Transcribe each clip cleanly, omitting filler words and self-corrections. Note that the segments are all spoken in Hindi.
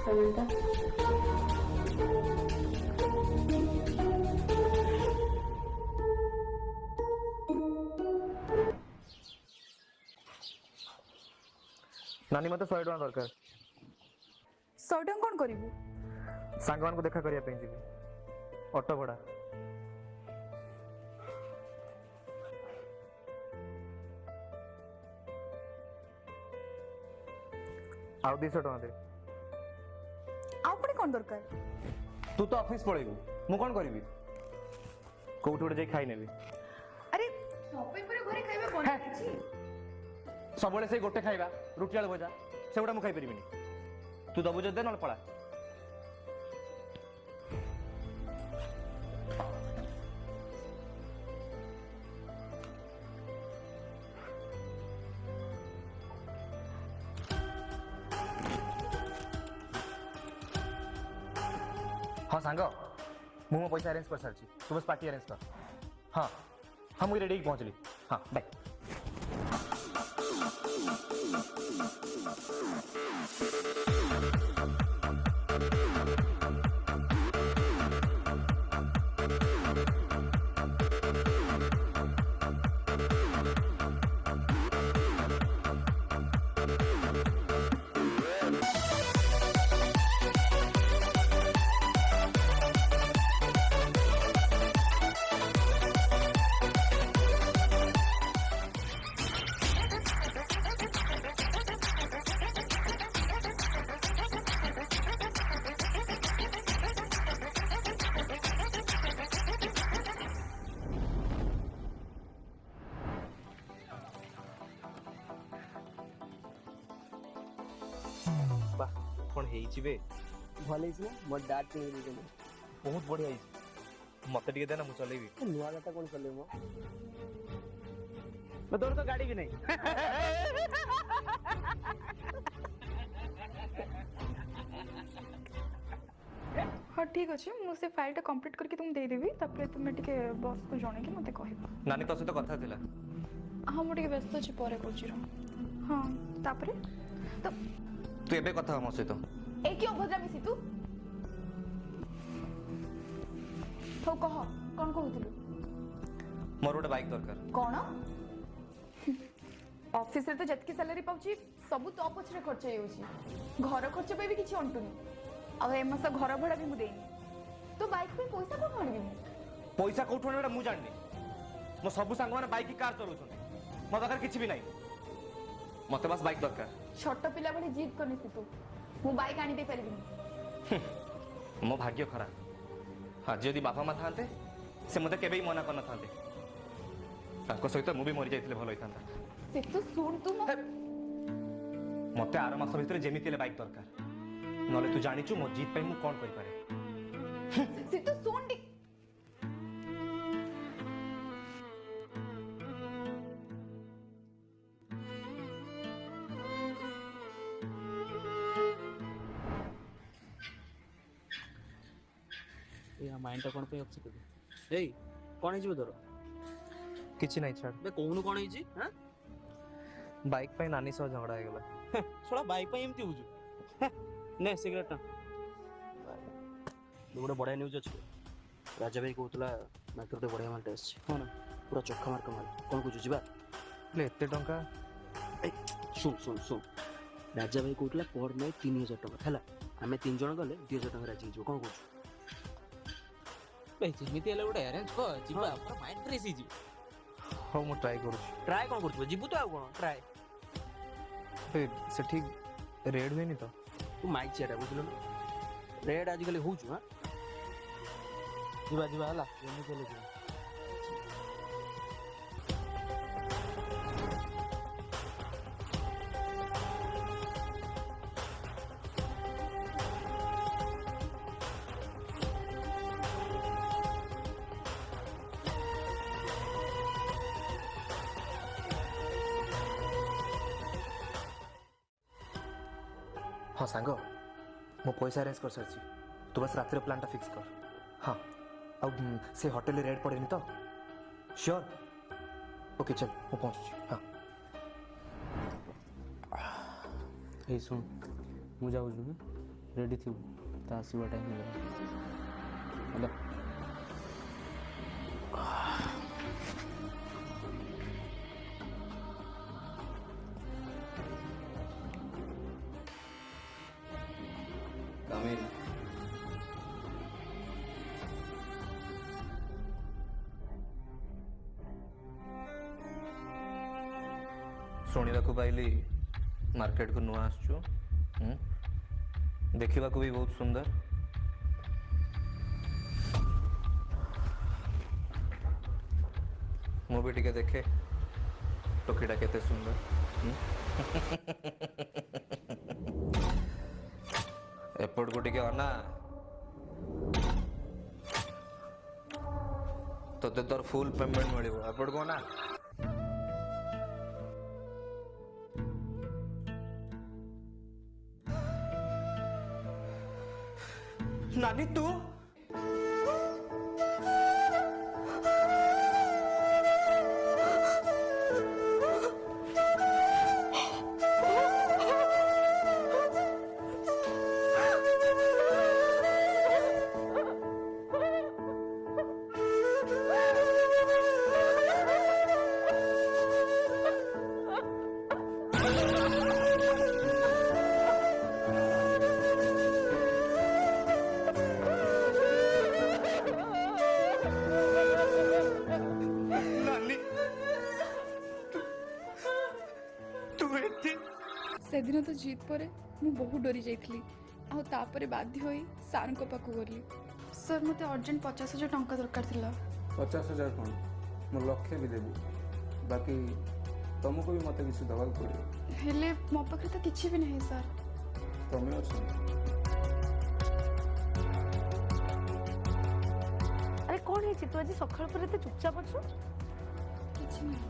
संता नानी मत 100 टका दरकार 100 टका कौन करू सांग मान को देखा करिया पे जी ऑटो भड़ा आउ 200 टका दे आपने कौन दरकार तू तो ऑफिस पळेबू मु कोन करबी कोउठ उड़े जाई खाई नेबी अरे शॉपिंग पर घरे खाइबा कोन अछि सबले से गोटे खाइबा रुटी आलू भजा सेगुडा मु खाई परिबिनी तू दबु जदे नल पळा हाँ सांग मु मो पैसा अरेंज कर सारी तू बस पार्टी अरेंज कर हाँ हाँ मुझे रेडी पहुँचली हाँ बाय वाह कौन है भले मोर डाट किन बहुत बढ़िया मत टे देना मुझे चलेबी नुआ गाता कौन चले मो तोर तो गाड़ी भी नहीं हाँ ठीक अच्छे मुझे फाइल कंप्लीट करके तुम देदेवी तुम टे बॉस को जन कि मत कह नानी तो सहित कथा थिला हाँ मुझे व्यस्त अच्छे पर कह हाँ तापरे तो तू एबे कथा मो सहित ए कि अभद्रा मिसी तू तो कह कौन कहूलु मोर गोटे बाइक दरकार कौन ऑफिस रे तो जतकी सैलरी पाउची सब तो पछरे खर्च होउची घर खर्च पे भी किछि अंटुनी अब ए मास घर भड़ा भी मु देनी तो बाइक पे पैसा को आनबी पैसा कोठो नेडा मु जाननी मो सब सांग माने बाइक कार चलाउछन मो दरकार किछि भी नाही मते बस बाइक दरकार छोट पिला भली जिद करनी से तू मु बाइक आनी दे परिबिनी मो भाग्य खराब आज यदि बापा मा थांते से मते केबे मना करना थांते ताको सहित मु भी मरि जाइतिले भलो होइतांता से तू सुन तू मते आर मास भितर जेमिति ले बाइक दरकार नले तू जानिचु मो जीत पे मु कोन करि पारे से तू सुन दी ए माइंड कोन पे अपसेट हो ए कोन हिजो तोर किछि नाही छाड़ बे कोनु कोन हिजि हां बाइक पे नानी सह झगड़ा हे गेला छोड़ा बाइक पे एमती होजु ने सिगरेट गोटे बढ़िया न्यूज अच्छे राजा भाई कहला मार्केट गोटे बढ़िया मालटे आसी हाँ ना पूरा चखा मार्क माल कौन कह जा एते टंका शुण शुण शुण राजा भाई कहला पर नाइट 3000 टका है आम 3 जन गले 2000 टका राजी हो कौन कह भाई जेमिति हेले गोटे अरेंज कर जिबा पूरा माइंड फ्रेश ही जी हो मु ट्राई करू ट्राई कौन कर जीबू तो आ कौन ट्राई से ठीक रेड हुए नहीं तो तू माइक चेटा बुझल ना रेड आजिकल होचु हां जिबा जिबा हला जेमिति हेले जी हाँ सांग मो पैसा अरेंज कर सारी तू बस रात प्लान टा फिक्स कर हाँ अब से होटेल रेड पड़ेनि तो श्योर ओके चल मैं पहुँचुची हाँ ए सुन मु जाऊँ रेडी थी ता आसवा टाइम हेलो शुणा पाइली मार्केट को नुआ आसचु देखा भी बहुत सुंदर मु भी टिके देखे टोकीटा केते सुंदर एपट को टिके अना तोते तोर फुल पेमेंट मिलिबो एपट को ना नानी तू से दिन तो जीत पर मु बहुत डरी जाइली आउे बाध्य होई सार को पाखु गली सर मते अर्जेंट 50,000 टंका दरकार थिला 50,000 कौन मो लक्षे भी देबी बाकी तुमको भी मत किसी दवा पड़े हेले मो पाखे तो किछि भी नहीं सर तुम्हें अच्छे अरे कौन है तू आज सकाळ पर एते चुपचाप अछु किछि नहीं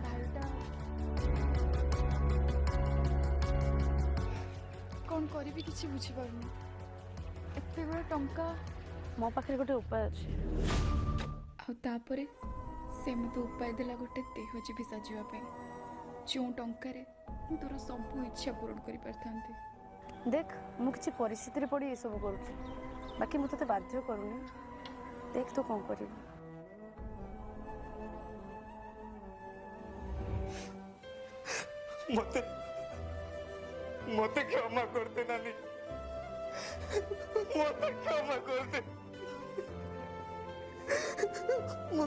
भाईटा कौन करी भी किछि बुझी पारुनी एते बड़ा टंका मो पाखे गोटे उपाय अछि आ तापरे से मते उपाय देला गोटे देह जीवी साजिवा पे जो टंका रे मु तोर सब इच्छा पूर्ण करि परथांती देख मु किछि परिस्थिति रे पड़ी ए सब करूछि बाकी मु तते बाध्य करूनी देख तो कौन करिबो मते मते क्षमा करते नानी मते क्षमा करते